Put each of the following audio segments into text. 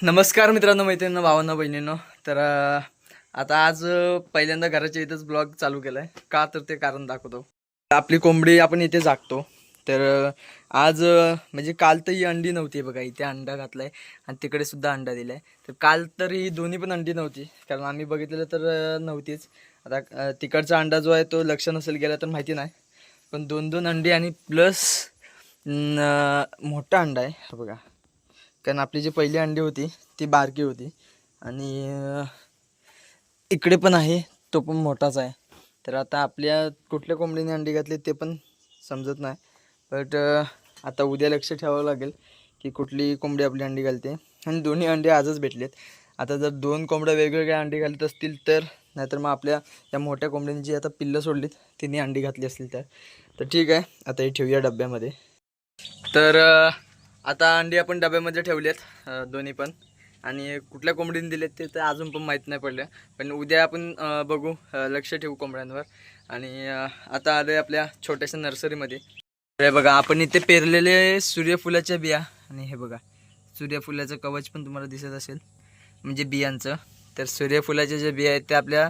नमस्कार मित्रांनो, मैत्रिणींनो, भावांनो, बहिणींनो. तर आता आज पहिल्यांदा घराच्या इथंच ब्लॉग चालू केलाय. का तर ते कारण दाखवतो. आपली कोंबडी आपण इथे झाकतो. तर आज म्हणजे काल तर ही अंडी नव्हती बघा, इथे अंडा घातलाय आणि तिकडे सुद्धा अंडा दिलाय. तर काल तर ही दोन्ही पण अंडी नव्हती, कारण आम्ही बघितलेलं तर नव्हतीच. आता तिकडचा अंडा जो आहे तो लक्ष नसेल गेला तर माहिती नाही, पण दोन दोन अंडी आणि प्लस मोठा अंडा आहे हा बघा. कारण आपली जी पहिली अंडी होती ती बारकी होती आणि इकडे पण आहे, तो पण मोठाच आहे. तर आता आपल्या कुठल्या कोंबडीने अंडी घातली ते पण समजत नाही, बट आता उद्या लक्ष ठेवावं लागेल की कुठली कोंबडी आपली अंडी घालते. आणि दोन्ही अंडे आजच भेटलेत. आता जर दोन कोंबड्या वेगवेगळ्या अंडी घालत असतील तर, नाहीतर मग आपल्या या मोठ्या कोंबड्यांची जी आता पिल्लं सोडलीत तिने अंडी घातली असतील तर ठीक आहे. आता हे ठेवूया डब्यामध्ये. तर आता अंडी आपण डब्यामध्ये ठेवलेत दोन्ही पण, आणि कुठल्या कोंबडीने दिलेत ते तर अजून पण माहीत नाही पडलं. पण उद्या आपण बघू, लक्ष ठेवू कोंबड्यांवर. आणि आता आलोय आपल्या छोट्याशा नर्सरीमध्ये. हे बघा, आपण इथे पेरलेले सूर्यफुलाच्या बिया, आणि हे बघा सूर्यफुलाचं कवच पण तुम्हाला दिसत असेल, म्हणजे बियांचं. तर सूर्यफुलाच्या ज्या बिया आहेत त्या आपल्या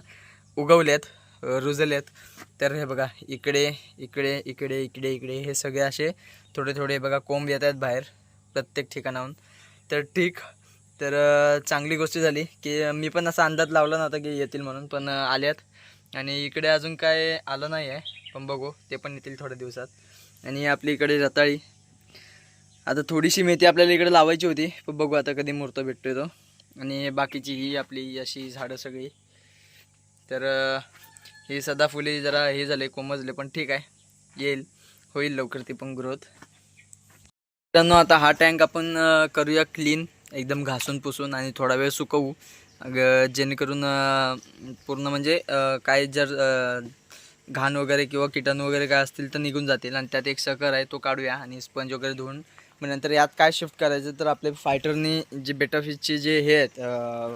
उगवल्यात, रुजल्यात. तर हे बघा, इकडे इकडे इकडे इकडे इकडे हे सगळे असे थोडे थोडे बघा कोंब येत आहेत बाहेर प्रत्येक ठिकाणाहून. तर ठीक, तर चांगली गोष्ट झाली की मी पण असा अंदाज लावला नव्हता की येतील म्हणून, पण आल्यात. आणि इकडे अजून काय आलं नाही आहे, पण बघू, ते पण येतील थोड्या दिवसात. आणि आपली इकडे रताळी, आता थोडीशी मेथी आपल्याला इकडे लावायची होती, पण बघू आता कधी मुहूर्त भेटतोय तो. आणि बाकीची ही आपली अशी झाडं सगळी, तर ही सदाफुली जरा हे झाले, कोमजले, पण ठीक आहे, येईल, होईल लवकर ती पण ग्रोथ. मित्रांनो, आता हा टँक आपण करूया क्लीन, एकदम घासून पुसून, आणि थोडा वेळ सुकवू, जेणेकरून पूर्ण म्हणजे काय जर घाण वगैरे किंवा किटाणू वगैरे काय असतील तर निघून जातील. आणि त्यात एक शकर आहे तो काढूया, आणि स्पंज वगैरे धुवून मग नंतर यात काय शिफ्ट करायचं तर आपले फायटरनी जे बेटा फिशचे जे हे आहेत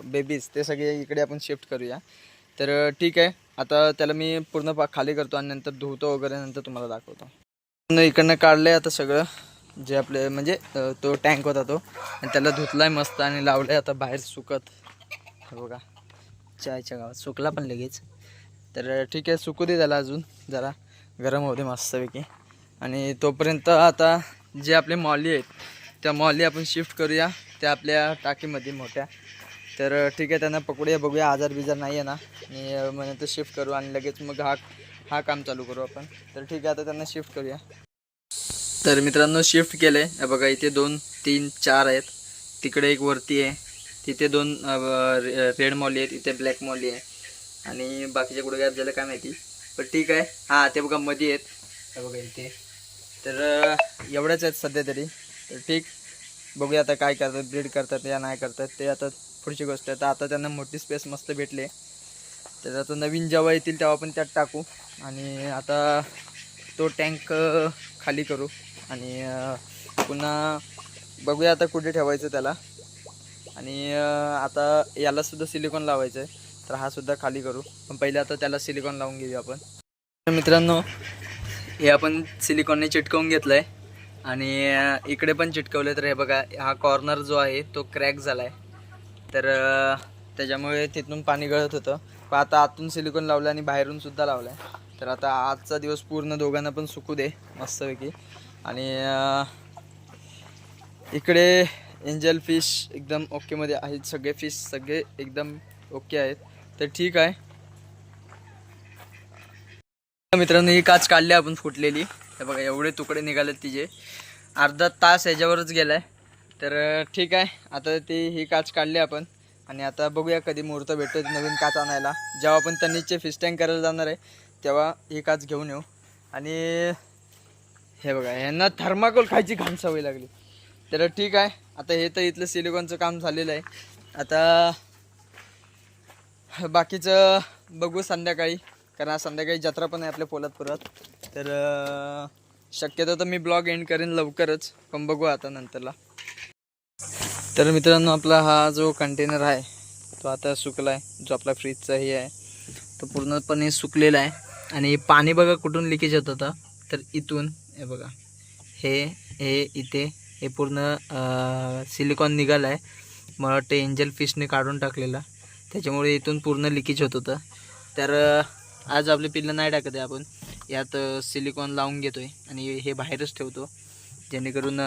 बेबीज, ते सगळे इकडे आपण शिफ्ट करूया. तर ठीक आहे, आता त्याला मी पूर्ण खाली करतो आणि नंतर धुवतो वगैरे, नंतर तुम्हाला दाखवतो. इकडनं काढलं आहे आता सगळं जे आपले म्हणजे तो टँक होता तो, आणि त्याला धुतलाय मस्त आणि लावलाय आता बाहेर सुकत. हे बघा, चायच्या गावात सुकला पण लगेच. तर ठीक आहे, सुकू दे त्याला, अजून जरा गरम होते मस्तपैकी. आणि तोपर्यंत आता जे आपले मॉली आहेत त्या मॉली आपण शिफ्ट करूया त्या आपल्या टाकीमध्ये मोठ्या. तर ठीक आहे, त्यांना पकडूया, बघूया आजार बिजार नाही आहे ना, आणि मग नंतर शिफ्ट करू आणि लगेच मग हा काम चालू करू आपण. तर ठीक आहे, आता त्यांना शिफ्ट करूया. तर मित्रांनो, शिफ्ट केलं आहे. हे बघा, इथे 2 3 4 आहेत, तिकडे एक वरती आहे, तिथे 2 रेड मॉली आहेत, इथे ब्लॅक मॉली आहे, आणि बाकीचे कुठे गायब झालं काय माहिती, पण ठीक आहे. हां, ते बघा मध्ये आहेत, हे बघा इथे. तर एवढ्याच आहेत सध्या तरी. तर ठीक, बघूया आता काय करतात, ब्रीड करतात या नाही करतात ते आता पुढची गोष्ट आहे. तर आता त्यांना मोठी स्पेस मस्त भेटले, तर आता नवीन जेव्हा येतील तेव्हा आपण त्यात टाकू. आणि आता तो टँक खाली करू, आणि पुन्हा बघूया आता कुठे ठेवायचं त्याला. आणि आता यालासुद्धा सिलिकॉन लावायचं आहे, तर हा सुद्धा खाली करू, पण पहिले आता त्याला सिलिकॉन लावून घेऊया आपण. मित्रांनो, हे आपण सिलिकॉनने चिटकवून घेतलं आहे, आणि इकडे पण चिटकवलं. तर हे बघा, हा कॉर्नर जो आहे तो क्रॅक झाला आहे, तर त्याच्यामुळे तिथून पाणी गळत होतं. पण आता आतून सिलिकॉन लावलं आणि बाहेरून सुद्धा लावलं आहे. तर आता आजचा दिवस पूर्ण दोघांना पण सुकू दे मस्तपैकी. आणि इकडे एंजल फिश एकदम ओकेमध्ये आहेत, सगळे फिश सगळे एकदम ओके आहेत. तर ठीक आहे मित्रांनो, ही काच काढली आपण फुटलेली. हे बघा, एवढे तुकडे निघालेत तिचे, अर्धा तास याच्यावरच गेलाय. तर ठीक आहे, आता ही काच काढली आपण, आणि आता बघूया कधी मुहूर्त भेटतो नवीन काच आणायला. जेव्हा आपण तन्नीचे फिश टँक करायला जाणार आहे तेव्हा ही काच घेऊन येऊ. आणि हे बघा, यांना थर्माकोल खायची घाण सवय लागली. तर ठीक आहे, आता हे तर इथलं सिलिकॉनचं काम झालेलं आहे. आता बाकीचं बघू संध्याकाळी, कारण आज संध्याकाळी जत्रा पण आहे आपल्या पोलादपुरात. तर शक्यतो तर मी ब्लॉग एंड करेन लवकरच, पण बघू आता नंतरला. तर मित्रांनो, आपला हा जो कंटेनर आहे तो आता सुकला आहे, जो आपला फ्रीजचा हे आहे तो पूर्णपणे सुकलेला आहे. आणि पाणी बघा कुठून लिकेज होत होतं, तर इथून हे बघा, हे इथे हे पूर्ण सिलिकॉन निघालं आहे. मला वाटतं एंजल फिशने काढून टाकलेला, त्याच्यामुळे इथून पूर्ण लिकेज होत होतं. तर आज आपले पिल्लं नाही टाकत आहे आपण, यात सिलिकॉन लावून घेतो आहे आणि हे बाहेरच ठेवतो जेणेकरून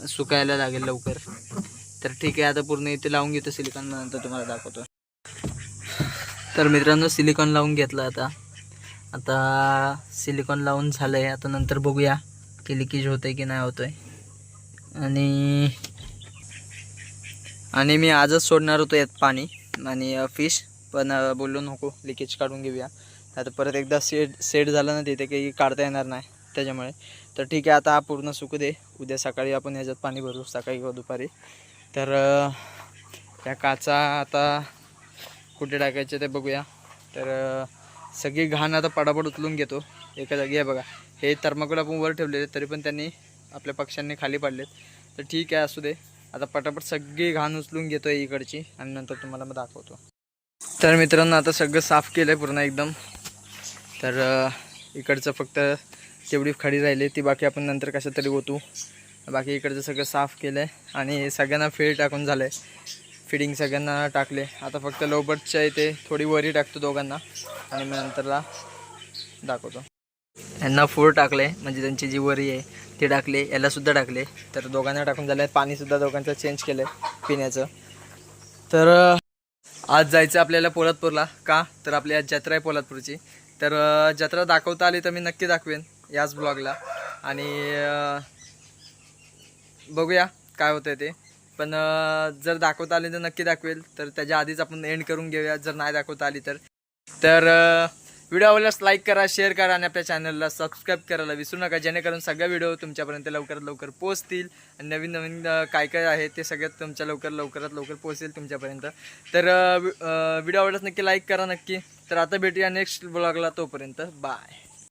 सुकायला लागेल लवकर. तर ठीक आहे, आता पूर्ण इथे लावून घेतो सिलिकॉन, नंतर तुम्हाला दाखवतो. तर मित्रांनो सिलिकॉन लावून घेतलं. आता सिलिकॉन लावून झालं आहे. आता नंतर बघूया की लिकेज होतं आहे की नाही होतं आहे. आणि मी आजच सोडणार होतो यात पाणी आणि फिश, पण बोललो नको लिकेज काढून घेऊया. आता परत एकदा सेट झालं ना तिथे काही काढता येणार नाही त्याच्यामुळे. तर ठीक आहे, आता हा पूर्ण सुकू दे. उद्या सकाळी आपण याच्यात पाणी भरू, सकाळी किंवा दुपारी. तर त्या काचा आता कुठे टाकायचे ते बघूया. तर सगळी घाण आता पडापड उचलून घेतो एका जागी. आहे बघा, हे थर्माकोल आपण वर ठेवलेले तरी पण त्यांनी आपल्या पक्ष्यांनी खाली पाडलेत. तर ठीक आहे, असू दे. आता पटापट सगळी घाण उचलून घेतो आहे इकडची आणि नंतर तुम्हाला मग दाखवतो. तर मित्रांनो आता सगळं साफ केलं आहे पूर्ण एकदम. तर इकडचं फक्त तेवढी खडी राहिली, ती बाकी आपण नंतर कशा तरी ओतू. बाकी इकडचं सगळं साफ केलं आहे आणि सगळ्यांना फीड टाकून झालं आहे. फिडिंग सगळ्यांना टाकले. आता फक्त लोबर्टच्या इथे थोडी वरी टाकतो दोघांना आणि मग नंतरला दाखवतो. यांना फूड टाकले, म्हणजे त्यांची जी वरी आहे ती टाकले, यालासुद्धा टाकले. तर दोघांना टाकून झालं आहे. पाणीसुद्धा दोघांचं चेंज केलं आहे पिण्याचं. तर आज जायचं आपल्याला पोलादपूरला. का तर आपली आज जत्रा आहे पोलादपूरची. तर जत्रा दाखवता आली तर मी नक्की दाखवेन याच ब्लॉगला. आणि बघूया काय होतं ते. पण जर दाखवता आली तर नक्की दाखवेल. तर त्याच्या आधीच आपण एंड करून घेऊया जर नाही दाखवता आली तर. व्हिडिओ आवडल्यास लाईक करा, शेअर करा आणि आपल्या चॅनलला सबस्क्राईब करायला विसरू नका, जेणेकरून सगळे व्हिडिओ तुमच्यापर्यंत लवकरात लवकर पोहोचतील आणि नवीन नवीन काय काय आहे ते सगळ्यात तुमच्या लवकरात लवकर पोहोचेल तुमच्यापर्यंत. तर व्हिडिओ आवडल्यास नक्की लाईक करा नक्की. तर आता भेटूया नेक्स्ट ब्लॉगला, तोपर्यंत बाय.